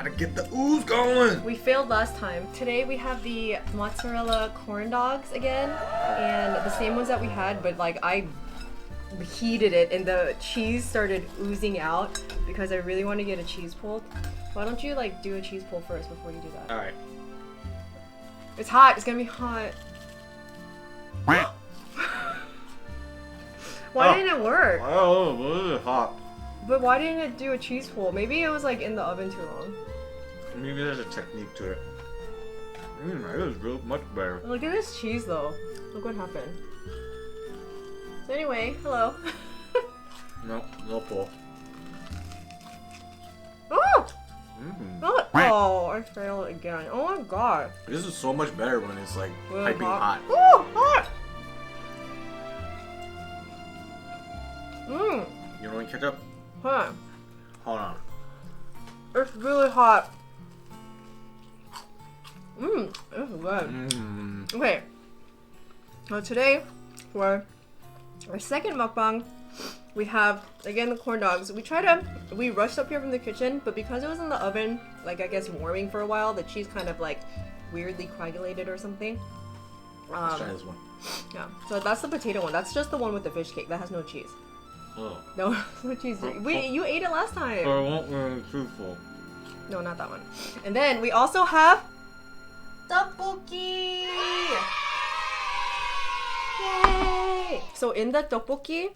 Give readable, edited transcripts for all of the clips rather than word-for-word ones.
Gotta get the ooze going. We failed last time. Today we have the mozzarella corn dogs again, and the same ones that we had, but like I heated it and the cheese started oozing out because I really want to get a cheese pull. Why don't you like do a cheese pull first before you do that? Alright. It's hot. It's gonna be hot. Why didn't it work? Oh, it's hot. But why didn't it do a cheese pull? Maybe it was like in the oven too long. Maybe there's a technique to it. It is real much better. Look at this cheese though. Look what happened. So anyway, hello. No pull. Oh! Oh, I failed again. Oh my god. This is so much better when it's like Really piping hot. Oh, hot! Mmm. You want ketchup? Huh. Hold on. It's really hot. Mmm. It's good. Okay. So today, for our second mukbang, we have, again, the corn dogs. We rushed up here from the kitchen, but because it was in the oven, like I guess warming for a while, the cheese kind of like weirdly coagulated or something. Let's try this one. Yeah, so that's the potato one. That's just the one with the fish cake. That has no cheese. Oh. No, no cheese. Wait, you ate it last time. I won't be truthful. No, not that one. And then we also have tteokbokki. Yay! So in the tteokbokki,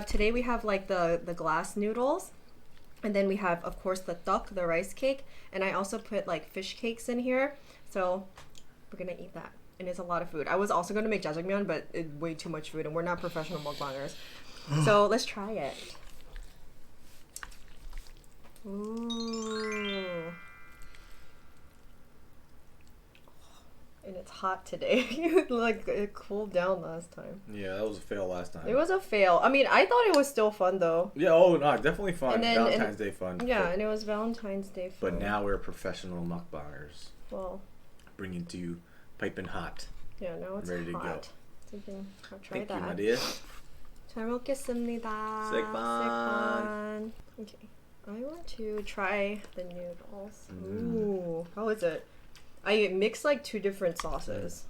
today we have like the glass noodles, and then we have of course the tteok, the rice cake, and I also put like fish cakes in here. So we're gonna eat that, and it's a lot of food. I was also gonna make jjajangmyeon, but it's way too much food, and we're not professional mukbangers. So let's try it. Ooh. And it's hot today. Like it cooled down last time. Yeah, that was a fail last time. It was a fail. I mean, I thought it was still fun though. Yeah, oh no, definitely fun. And then- Valentine's Day fun. Yeah, and it was Valentine's Day fun. But now we're professional mukbangers. Well, Bringing to you piping hot. yeah, now it's Ready to hot. go. So you can try Thank that. you, my dear. 잘 먹겠습니다. Sikpan. Okay. I want to try the noodles. Mm. Ooh, how is it? I mixed like two different sauces.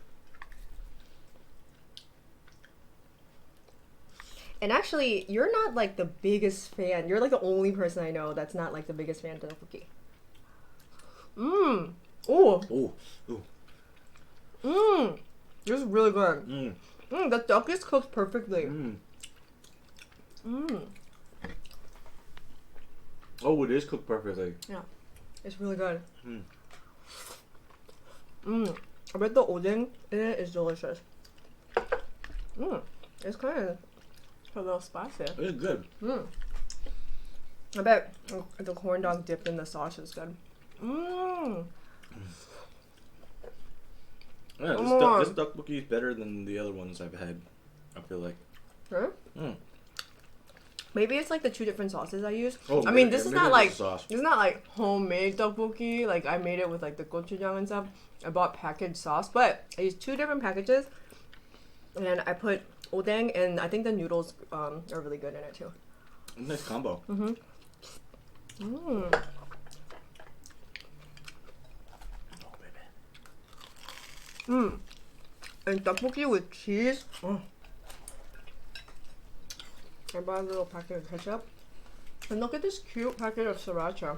And actually, you're not like the biggest fan. You're like the only person I know that's not like the biggest fan of tteokbokki. Mmm. Ooh. Ooh. Ooh. Mmm. This is really good. Mm. The duck is cooked perfectly. Mm. Mmm. Oh, it is cooked perfectly. Yeah. It's really good. Mm. Mmm. I bet the odeng in it is delicious. Mmm. It's kind of a little spicy. It's good. Mmm. I bet the corn dog dipped in the sauce is good. Mmm. Yeah, Oh. this tteokbokki is better than the other ones I've had. I feel like. Huh? Mm. Maybe it's like the two different sauces I use. Oh, I mean, maybe- this is maybe not it's like the sauce. this is not like homemade tteokbokki. Like I made it with like the gochujang and stuff. I bought packaged sauce, but I used two different packages, and I put odeng, and I think the noodles are really good in it too. Nice combo. Mhm. Mmm. Oh, baby. Mmm. And tteokbokki with cheese. Oh. I bought a little packet of ketchup. And look at this cute packet of sriracha.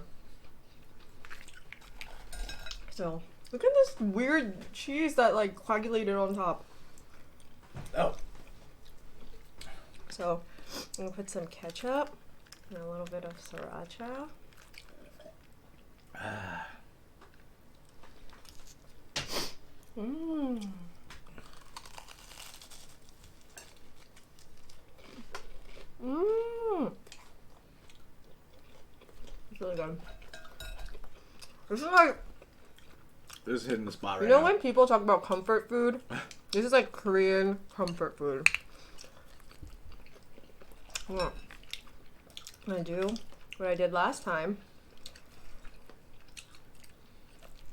So, look at this weird cheese that like coagulated on top. Oh. So, I'm gonna put some ketchup and a little bit of sriracha. Mmm. Mmm. It's really good. This is like, This is hitting the spot right you know now. when people talk about comfort food? This is like Korean comfort food. Yeah. I'm gonna do what I did last time.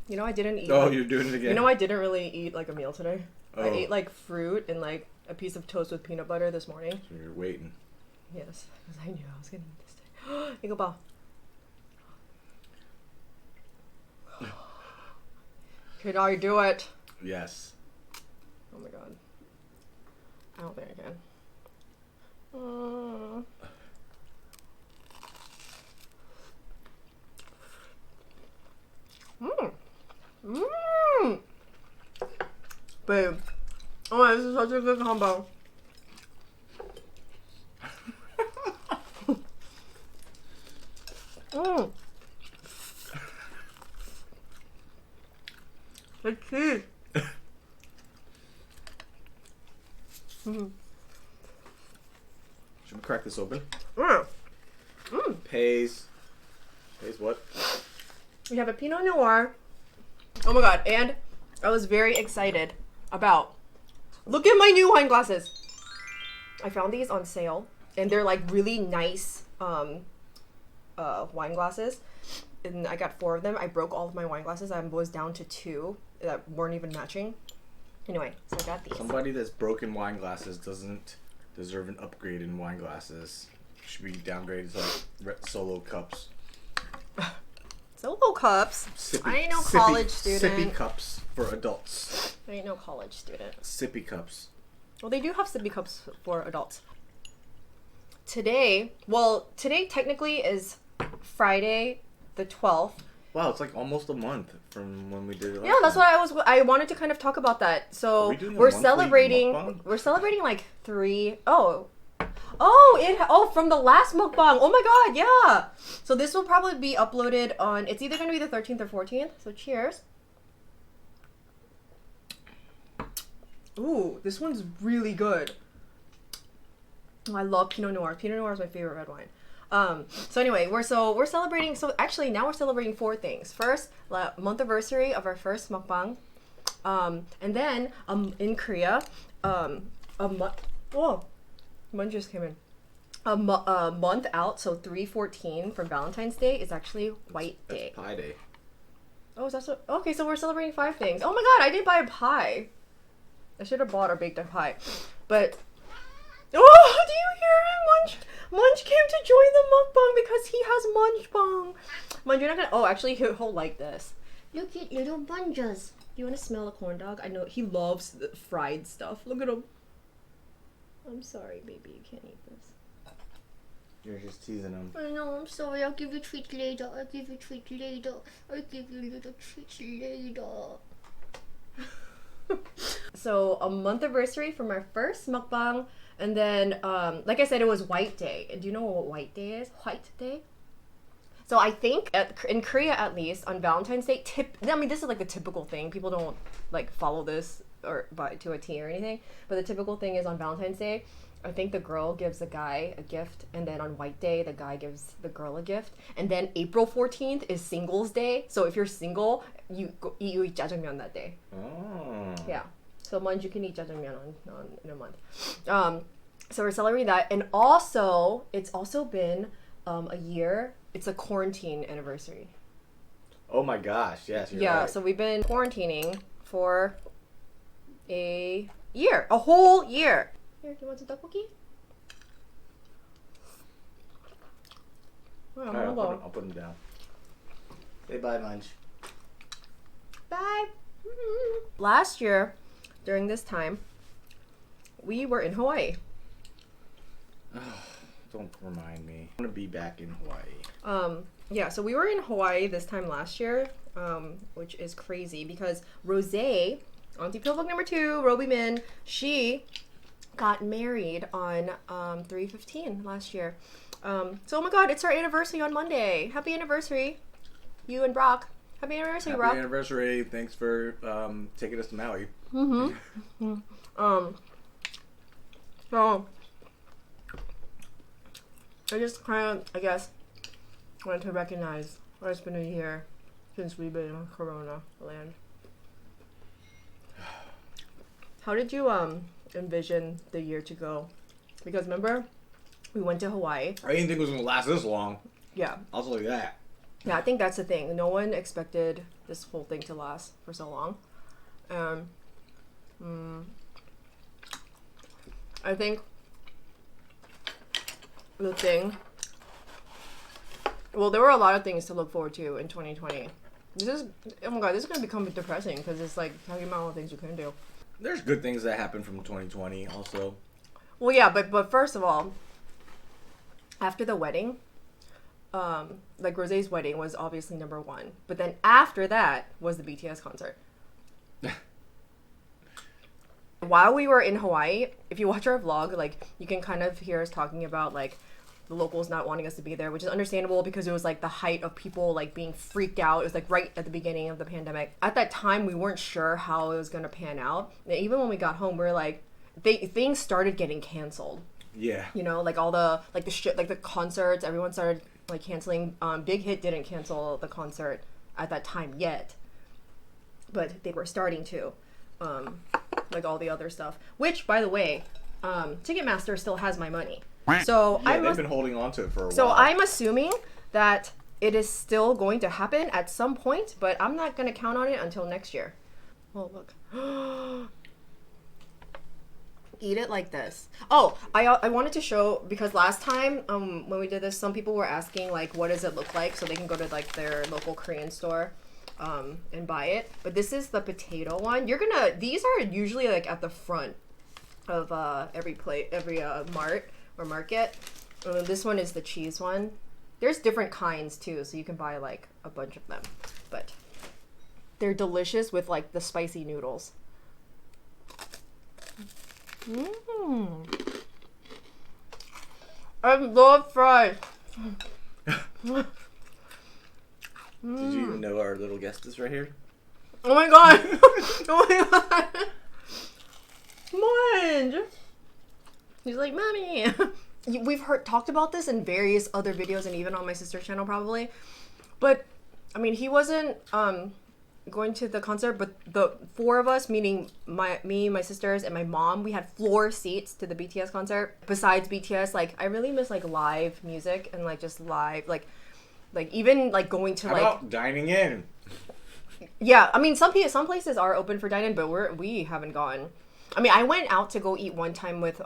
You know, I didn't eat. Oh, like- you're doing it again. You know, I didn't really eat like a meal today. I Oh. ate like fruit and like a piece of toast with peanut butter this morning. So you're waiting. Yes, because I knew I was gonna eat this today. 이거 봐. Can I do it? Yes. Oh my god. I don't think I can. Mm. Mmm. Babe. Oh my, this is such a good combo. Mmm. The cheese. Should we crack this open? Mm. Pays what? We have a Pinot Noir. Oh my god, and I was very excited about. Look at my new wine glasses. I found these on sale, and they're like really nice wine glasses. And I got 4 of them. I broke all of my wine glasses. I was down to 2 that weren't even matching. Anyway, so I got these. Somebody that's broken wine glasses doesn't deserve an upgrade in wine glasses. Should be downgraded to like solo cups. Solo cups. I ain't no college student. Sippy cups for adults. I ain't no college student. Sippy cups. Well, they do have sippy cups for adults. Today technically is Friday the 12th. Wow, it's like almost a month from when we did it. Yeah, that's what I wanted to kind of talk about that. So we're celebrating like 3. From the last mukbang. Oh my god, yeah. So this will probably be uploaded on, it's either going to be the 13th or 14th. So cheers. Ooh, this one's really good. Oh, I love Pinot Noir. Pinot Noir is my favorite red wine. So anyway, we're celebrating. So actually, now we're celebrating 4 things. First, month anniversary of our first mukbang, and then in Korea, one just came in. A month out, so 3/14 for Valentine's Day is actually White Day. That's Pie Day. Oh, is that so? Okay, so we're celebrating 5 things. Oh my god, I didn't buy a pie. I should have bought or baked a pie, but. Oh, do you hear him? Munch came to join the mukbang because he has munchbang. Munch, you're not gonna. Oh, actually, he'll like this. Look at little bunches. You want to smell a corn dog? I know he loves the fried stuff. Look at him. I'm sorry, baby. You can't eat this. You're just teasing him. I know. I'm sorry. I'll give you treats later. I'll give you treats later. So a month anniversary from our first mukbang. And then, like I said, it was White Day. Do you know what White Day is? White Day? So I think in Korea, at least, on Valentine's Day, this is like the typical thing. People don't like follow this to a T or anything. But the typical thing is on Valentine's Day, I think the girl gives the guy a gift. And then on White Day, the guy gives the girl a gift. And then April 14th is Singles Day. So if you're single, you eat jjajangmyeon that day. Oh. Yeah. So month you can eat jjajangmyeon in a month. So we're celebrating that, and also it's also been a year. It's a quarantine anniversary. Oh my gosh! Yes. You're yeah. right. So we've been quarantining for a whole year. Here, do you want some tteokbokki? Oh, All right, I'll put them down. Say bye, Munch. Bye. Last year, during this time, we were in Hawaii. Don't remind me. I want to be back in Hawaii. Yeah, so we were in Hawaii this time last year, which is crazy because Rose, Auntie Pillbook number 2, Roby Min, she got married on 3/15 last year. So oh my god, it's our anniversary on Monday. Happy anniversary, you and Brock. Happy anniversary, Brock. Happy anniversary. Thanks for taking us to Maui. So I just kind of, I guess, wanted to recognize what it's been a year since we've been in Corona land. How did you envision the year to go? Because remember, we went to Hawaii. I didn't think it was gonna last this long. Yeah. I'll tell you that. Yeah, I think that's the thing. No one expected this whole thing to last for so long. I think there were a lot of things to look forward to in 2020. Oh my god, this is gonna become depressing because it's like talking about all the things you couldn't do. There's good things that happened from 2020 also. Well, yeah, but first of all, after the wedding, like Rosé's wedding was obviously number one, but then after that was the BTS concert. While we were in Hawaii, if you watch our vlog, like you can kind of hear us talking about like the locals not wanting us to be there, which is understandable because it was like the height of people like being freaked out. It was like right at the beginning of the pandemic. At that time, we weren't sure how it was gonna pan out. And even when we got home, we were like, things started getting canceled. Yeah. You know, like all the like the shit, like the concerts, everyone started like canceling. Big Hit didn't cancel the concert at that time yet, but they were starting to. Like all the other stuff, which by the way, Ticketmaster still has my money. So yeah, they've been holding on to it for a while. So I'm assuming that it is still going to happen at some point, but I'm not going to count on it until next year. Oh, look. Eat it like this. Oh, I wanted to show, because last time when we did this, some people were asking like, what does it look like, so they can go to like their local Korean store and buy it. But this is the potato one. These are usually like at the front of every mart or market. This one is the cheese one. There's different kinds too, so you can buy like a bunch of them. But they're delicious with like the spicy noodles. I love fries. Did you even know our little guest is right here? Oh my god! Oh my god! Munch! He's like, Mommy! We've talked about this in various other videos and even on my sister's channel probably. But, I mean, he wasn't going to the concert, but the four of us, meaning me, my sisters, and my mom, we had floor seats to the BTS concert. Besides BTS, like, I really miss, like, live music and, like, just live, like even like going to How about dining in? Yeah, I mean some places are open for dine-in, but we haven't gone. I mean, I went out to go eat one time with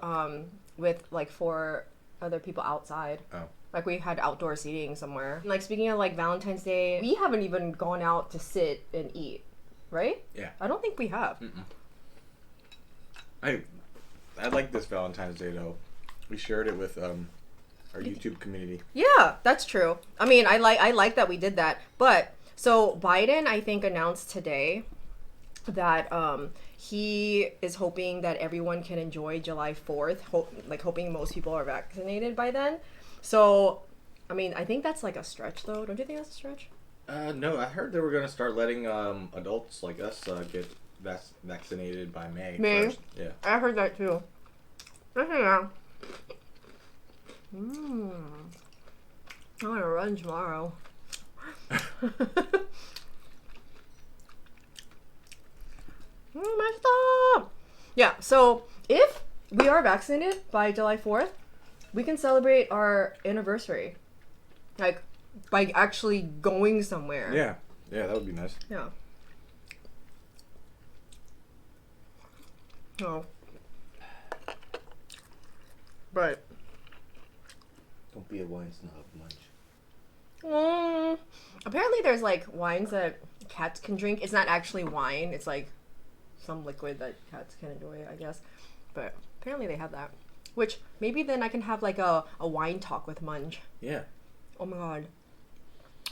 like 4 other people outside. Oh. Like we had outdoor seating somewhere. Like speaking of like Valentine's Day, we haven't even gone out to sit and eat, right? Yeah. I don't think we have. I like this Valentine's Day though. We shared it with our YouTube community. Yeah, that's true. I mean, I like that we did that. But so Biden, I think, announced today that he is hoping that everyone can enjoy July 4th, hoping most people are vaccinated by then. So, I mean, I think that's like a stretch though. Don't you think that's a stretch? No, I heard they were going to start letting adults like us get vaccinated by May. May? 1st. Yeah. I heard that too. Yeah. I'm gonna run tomorrow. Messed up. Yeah, so if we are vaccinated by July 4th, we can celebrate our anniversary. Like, by actually going somewhere. Yeah, that would be nice. Yeah. Oh. But don't be a wine snob, Munch. Apparently there's like wines that cats can drink. It's not actually wine. It's like some liquid that cats can enjoy, I guess. But apparently they have that. Which maybe then I can have like a wine talk with Munch. Yeah. Oh my god.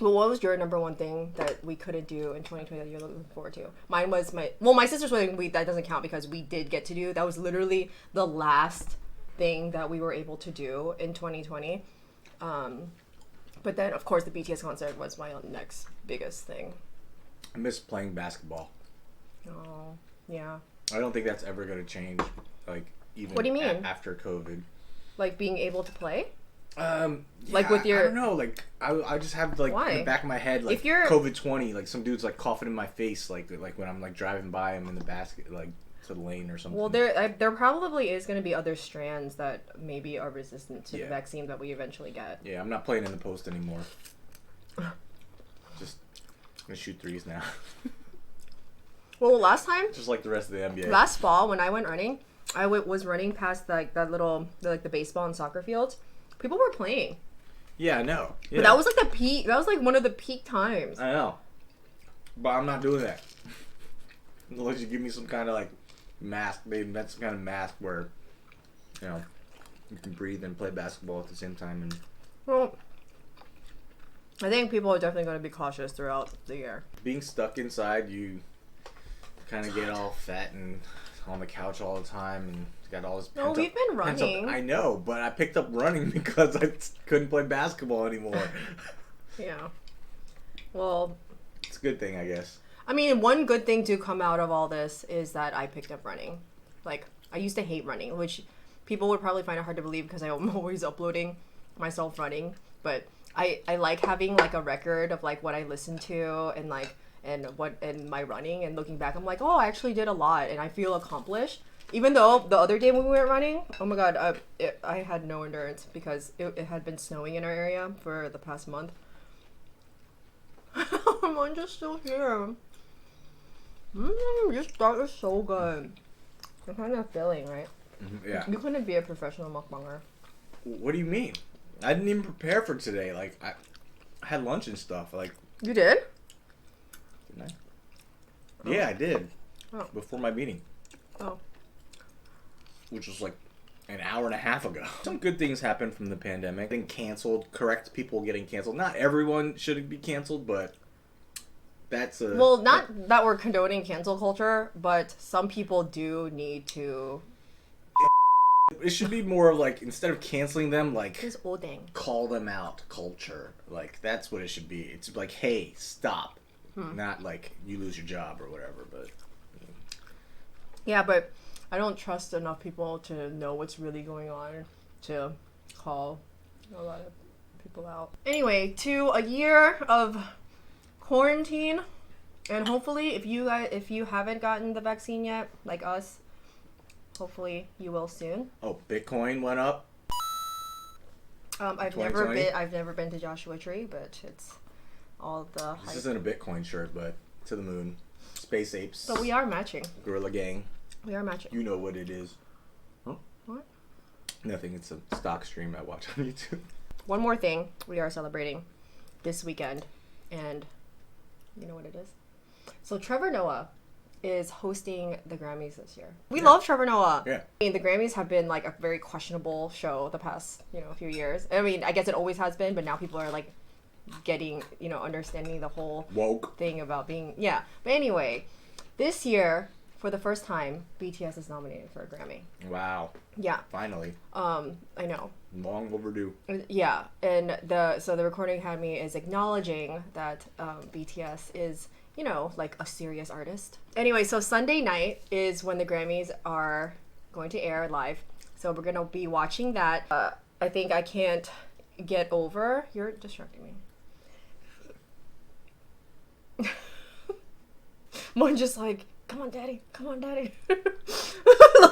Well, what was your number one thing that we couldn't do in 2020 that you're looking forward to? Mine was my sister's wedding. That doesn't count because we did get to do. That was literally the last thing that we were able to do in 2020. But then, of course, the BTS concert was my next biggest thing. I miss playing basketball. Oh, yeah. I don't think that's ever going to change, like, even what do you mean? After COVID. Like, being able to play? Yeah, like, with your... I don't know, like, I just have, like, Why? in the back of my head, like, if you're... COVID-20, like, some dude's, like, coughing in my face, like when I'm, like, driving by him in the basket, like, to the lane or something. Well, there probably is going to be other strands that maybe are resistant to the vaccine that we eventually get. Yeah, I'm not playing in the post anymore. Just gonna shoot threes now. Well, last time, just like the rest of the NBA. Last fall, when I went running, I was running past like that little the baseball and soccer fields. People were playing. Yeah, I know. Yeah. But that was like the peak. That was like one of the peak times. I know. But I'm not doing that. Unless you give me some kind of like mask. They invent some kind of mask where, you know, you can breathe and play basketball at the same time. And Well, I think people are definitely going to be cautious throughout the year. being stuck inside, you kind of get all fat and on the couch all the time and got all this. No, we've been running. I know, but I picked up running because I couldn't play basketball anymore. Yeah. Well, It's a good thing, I guess. I mean, one good thing to come out of all this is that I picked up running. Like, I used to hate running, which people would probably find it hard to believe because I'm always uploading myself running. But I like having like a record of like what I listen to and like and my running, and looking back I'm like, oh, I actually did a lot and I feel accomplished. Even though the other day when we went running, oh my god, I had no endurance because it had been snowing in our area for the past month. I'm just still here. This duck is so good. I'm kind of filling, right? Yeah. You couldn't be a professional mukbanger. What do you mean? I didn't even prepare for today. Like, I had lunch and stuff. Like, You did? didn't I? Yeah, I did. Oh. Before my meeting. Oh. Which was like an hour and a half ago. Some good things happened from the pandemic. Getting canceled, correct people getting canceled. Not everyone should be canceled, but that's a... Well, not that we're condoning cancel culture, but some people do need to... It should be more like, instead of canceling them, like, This old thing. call them out culture. Like, that's what it should be. It's like, hey, stop. Not like you lose your job or whatever, but... Yeah, but I don't trust enough people to know what's really going on to call a lot of people out. Anyway, to a year of quarantine, and hopefully if you haven't gotten the vaccine yet, like us, hopefully you will soon. Oh, Bitcoin went up? I've 2020? never been to Joshua Tree, but it's all the This hype. isn't a Bitcoin shirt, but to the moon. Space apes. But we are matching. Gorilla Gang. We are matching. You know what it is. Huh? What? Nothing. It's a stock stream I watch on YouTube. One more thing we are celebrating this weekend, and you know what it is? So Trevor Noah is hosting the Grammys this year. We love Trevor Noah. Yeah. I mean, the Grammys have been like a very questionable show the past, few years. I mean, I guess it always has been, but now people are like getting, understanding the whole Woke. thing about being, yeah. But anyway, this year, for the first time, BTS is nominated for a Grammy. Wow. Yeah. Finally. I know. Long overdue. Yeah, and the Recording Academy is acknowledging that BTS is, like a serious artist. Anyway, so Sunday night is when the Grammys are going to air live. So we're going to be watching that. I think I can't get over... You're distracting me. One just like, come on, daddy. Look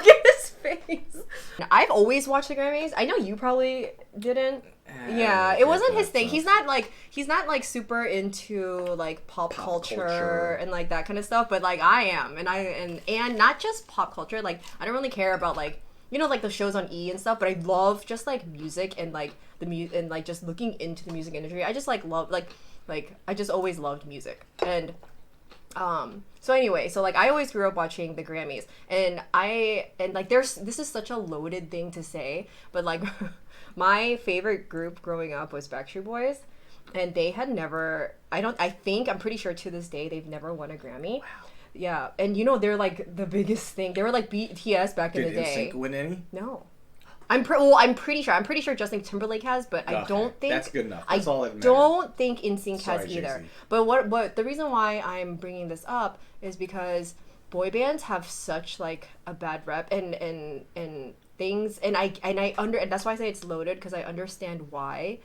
at his face. I've always watched the Grammys. I know you probably didn't. Yeah, it wasn't his thing. He's not like super into like pop culture and like that kind of stuff, but like I am. And not just pop culture. Like I don't really care about like like the shows on E and stuff, but I love just like music and like and like just looking into the music industry. I just like love like I just always loved music. And so anyway, so like I always grew up watching the Grammys, and like this is such a loaded thing to say, but like my favorite group growing up was Backstreet Boys, and they had never, I'm pretty sure to this day they've never won a Grammy. Wow. Yeah, and they're like the biggest thing. They were like BTS back in the day. Did NSYNC win any? No. I'm pretty sure Justin Timberlake has, but I don't think that's good enough. That's all that matters. Don't think NSYNC has either. JC. But what the reason why I'm bringing this up is because boy bands have such like a bad rep and things, and and that's why I say it's loaded, because I understand why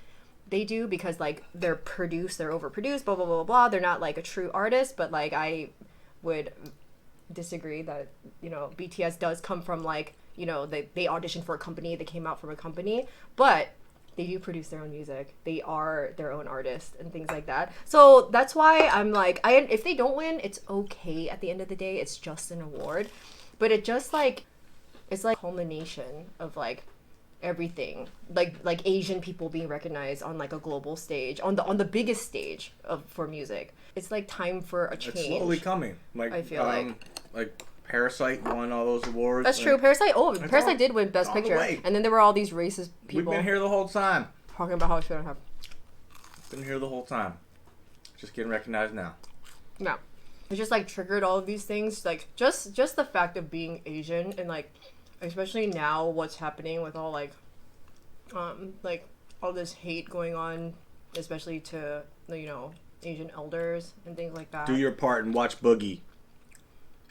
they do, because like they're overproduced, blah blah blah blah. They're not like a true artist, but like I would disagree that BTS does come from like they auditioned for a company, they came out from a company, but they do produce their own music. They are their own artists and things like that. So that's why I'm like, if they don't win, it's okay. At the end of the day, it's just an award, but it just like it's like culmination of like everything, like Asian people being recognized on like a global stage, on the biggest stage for music. It's like time for a change. It's slowly coming. Like I feel like Parasite won all those awards. That's true. Parasite did win Best Picture, and then there were all these racist people. We've been here the whole time. Talking about how it shouldn't have. Been here the whole time. Just getting recognized now. Yeah. It just like triggered all of these things, like just the fact of being Asian, and like especially now what's happening with all like all this hate going on, especially to Asian elders and things like that. Do your part and watch Boogie,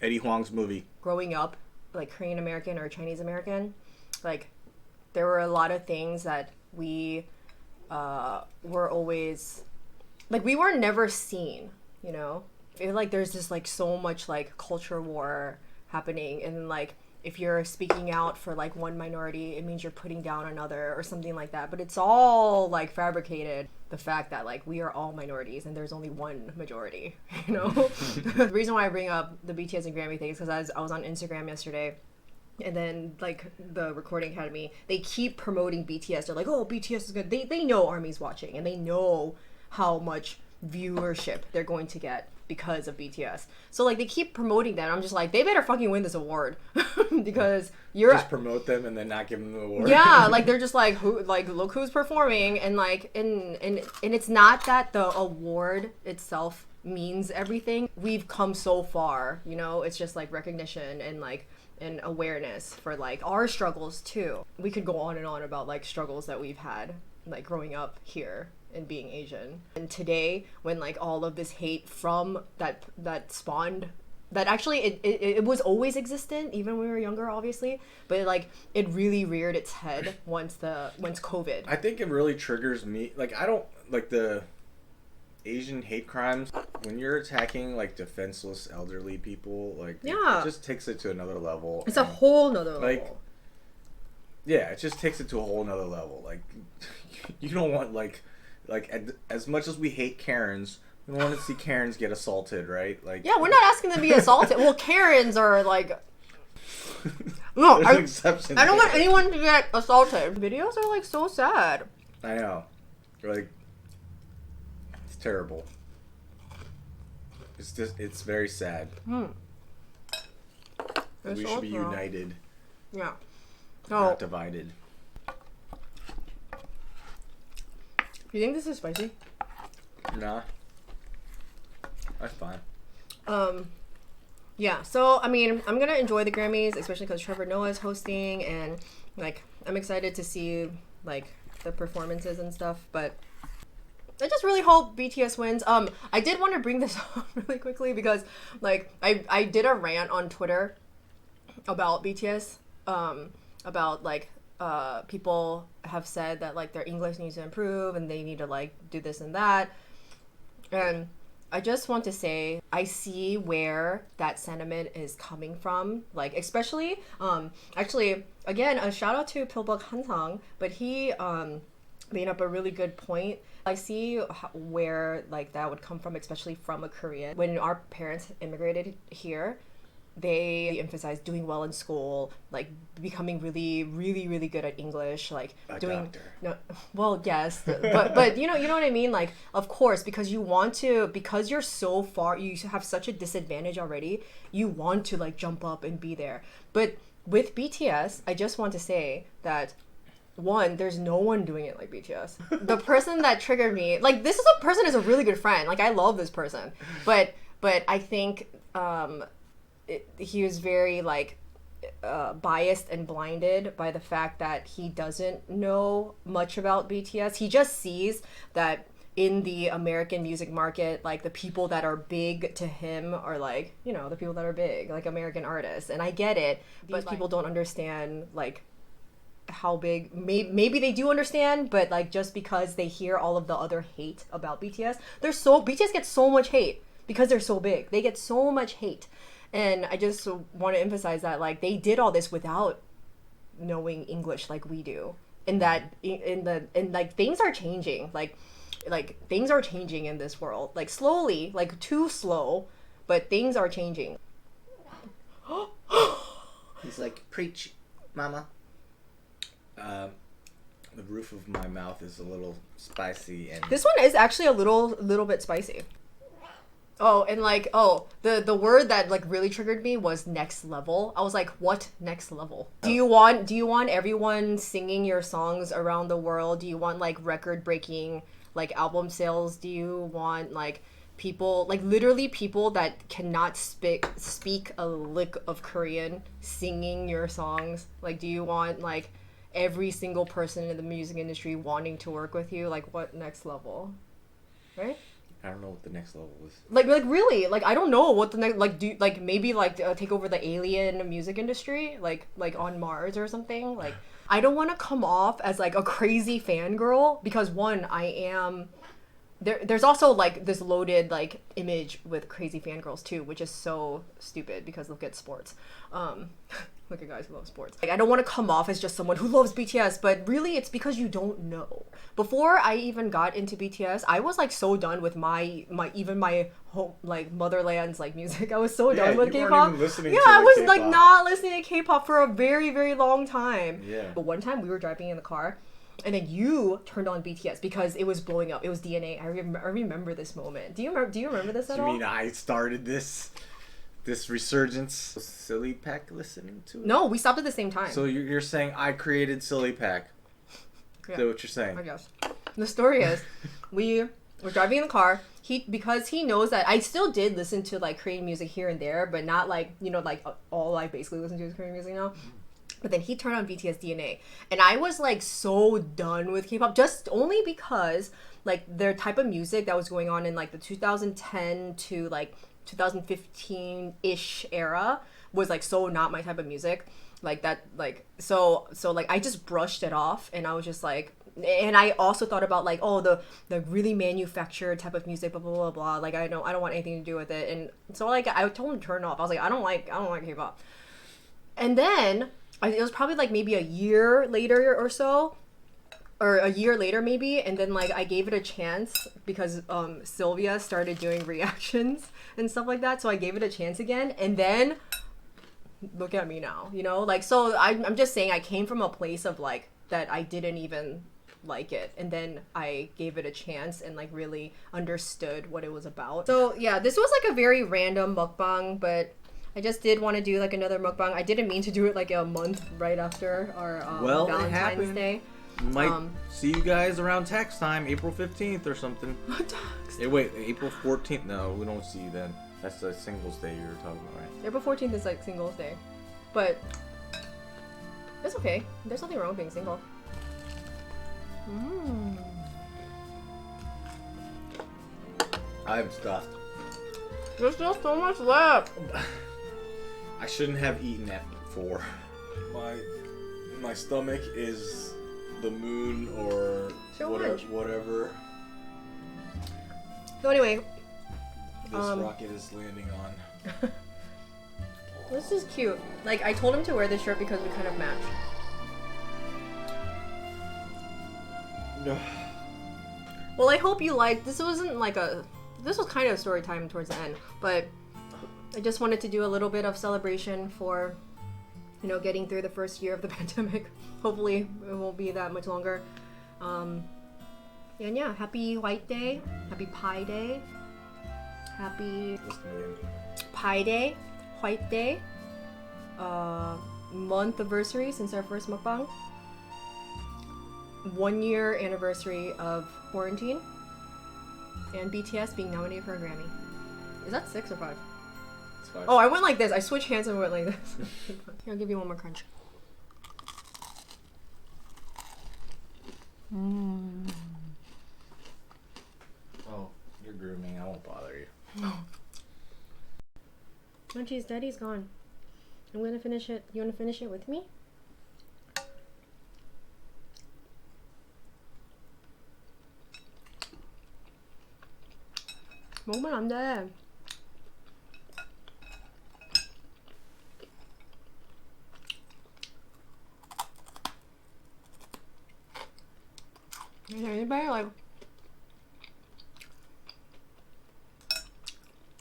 Eddie Huang's movie. Growing up like Korean American or Chinese American, like there were a lot of things that we were always like, we were never seen, like there's this like so much like culture war happening, and like if you're speaking out for like one minority, it means you're putting down another or something like that. But it's all like fabricated, the fact that like we are all minorities and there's only one majority. The reason why I bring up the BTS and Grammy thing is because I was on Instagram yesterday, and then like the Recording Academy, they keep promoting BTS. They're like, oh, BTS is good. They know ARMY's watching, and they know how much viewership they're going to get because of BTS. So like they keep promoting that. I'm just like, they better fucking win this award because you're just promote them and then not give them the award. Yeah, like they're just like, who, like, look who's performing, and like and it's not that the award itself means everything. We've come so far, it's just like recognition and like and awareness for like our struggles too. We could go on and on about like struggles that we've had like growing up here and being Asian. And today, when like all of this hate from that spawned, that actually it was always existent even when we were younger, obviously, but like it really reared its head once COVID. I think it really triggers me. Like I don't like the Asian hate crimes when you're attacking like defenseless elderly people. Like it just takes it to another level. It's a whole nother level. Yeah, it just takes it to a whole nother level. Like you don't want like as much as we hate Karens, we don't want to see Karens get assaulted, right? Like, yeah, we're not asking them to be assaulted. Well, Karens are like, no, I don't want anyone to get assaulted. Videos are like so sad. I know, like it's terrible. It's very sad. We should be united. Yeah. Not divided. You think this is spicy? Nah. That's fine. Yeah, so, I mean, I'm gonna enjoy the Grammys, especially because Trevor Noah is hosting, and, like, I'm excited to see, like, the performances and stuff, but I just really hope BTS wins. I did want to bring this up really quickly because, like, I did a rant on Twitter about BTS, about, like, people have said that like their English needs to improve and they need to like do this and that, and I just want to say I see where that sentiment is coming from, like especially actually again a shout out to Pilbuk Hansang, but he made up a really good point. I see where like that would come from, especially from a Korean. When our parents immigrated here, they emphasize doing well in school, like becoming really, really, really good at English, like doctor. No, well, yes, but you know what I mean. Like, of course, because you're so far, you have such a disadvantage already. You want to like jump up and be there. But with BTS, I just want to say that one, there's no one doing it like BTS. The person that triggered me, like this person is a really good friend. Like I love this person, but I think he was very like biased and blinded by the fact that he doesn't know much about BTS. He just sees that in the American music market, like the people that are big to him are like, the people that are big, like American artists. And I get it, but people don't understand like how big, maybe they do understand, but like just because they hear all of the other hate about BTS, BTS gets so much hate because they're so big. They get so much hate. And I just want to emphasize that like they did all this without knowing English like we do. And that and like things are changing. Like things are changing in this world. Like slowly, like too slow, but things are changing. He's like, preach, mama. The roof of my mouth is a little spicy, and This one is actually a little bit spicy. Oh, and like, the word that like really triggered me was next level. I was like, what next level? Do you want everyone singing your songs around the world? Do you want like record breaking like album sales? Do you want like people, like literally people that cannot speak a lick of Korean singing your songs? Like, do you want like every single person in the music industry wanting to work with you? Like, what next level? Right? I don't know what the next level is. Like really, like I don't know what the next, like do like maybe like take over the alien music industry, like on Mars or something. Like I don't want to come off as like a crazy fangirl because one, I am. There's also like this loaded like image with crazy fangirls too, which is so stupid because look at sports. Look at guys who love sports. Like I don't want to come off as just someone who loves BTS, but really it's because you don't know. Before I even got into BTS, I was like so done with my home like motherland's like music. I was so done with K-pop. I was K-pop. like not listening to K-pop for a very, very long time. Yeah. But one time we were driving in the car and then you turned on BTS because it was blowing up. It was DNA. I remember this moment. Do you remember this at all? You mean I started this resurgence? Was Silly Pack listening to it? No, we stopped at the same time. So you're saying I created Silly Pack? Yeah. Is that what you're saying? I guess. The story is, we were driving in the car. Because he knows that I still did listen to like Korean music here and there, but not like, you know, like all I basically listen to is Korean music now. But then he turned on BTS DNA, and I was like so done with K-pop, just only because like their type of music that was going on in like the 2010 to like 2015-ish era was like so not my type of music. Like that, like so like I just brushed it off, and I was just like, and I also thought about like, oh, the really manufactured type of music, blah blah blah blah. Like I don't want anything to do with it, and so like I told him to turn it off. I was like, I don't like K-pop, and then it was probably like maybe a year later or so, or a year later maybe, and then like I gave it a chance because Sylvia started doing reactions and stuff like that, so I gave it a chance again, and then look at me now, you know, like, so I'm just saying I came from a place of like that I didn't even like it, and then I gave it a chance and like really understood what it was about. So yeah, this was like a very random mukbang, but I just did want to do like another mukbang. I didn't mean to do it like a month right after our Valentine's Day. Might see you guys around tax time, April 15th or something. Hey, wait, April 14th? No, we don't see you then. That's the Singles Day you were talking about, right? April 14th is like Singles Day, but it's okay. There's nothing wrong with being single. I'm stuffed. There's still so much left. I shouldn't have eaten at 4. My stomach is the moon or whatever. So anyway, this rocket is landing on. This is cute. Like I told him to wear this shirt because we kind of match. No. Well, I hope you liked. This wasn't like this was kind of story time towards the end, but I just wanted to do a little bit of celebration for, you know, getting through the first year of the pandemic. Hopefully it won't be that much longer. And yeah, happy White Day, happy Pie Day, happy Pie Day, White Day, month anniversary since our first mukbang, 1 year anniversary of quarantine, and BTS being nominated for a Grammy. Is that 6 or 5? It's 5. Oh, I went like this. I switched hands and went like this. Here, I'll give you one more crunch. Oh, you're grooming. I won't bother you. Oh geez, Daddy's gone. I'm gonna finish it. You wanna finish it with me? 먹으면 안 돼. Is anybody like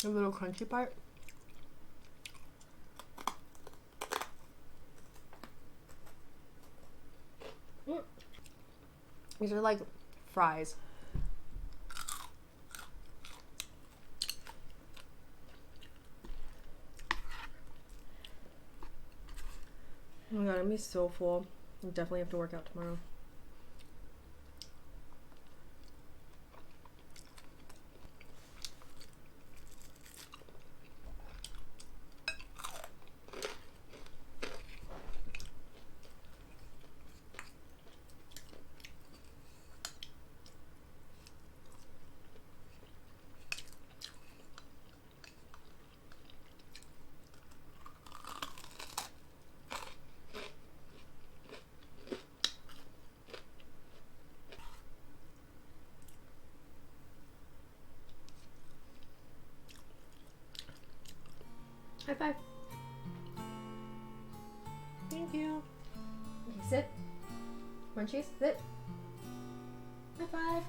a little crunchy part? These are like fries. Oh my god, I'm gonna be so full. I definitely have to work out tomorrow. High five. Thank you. Okay, sit. Munchies, sit. High five.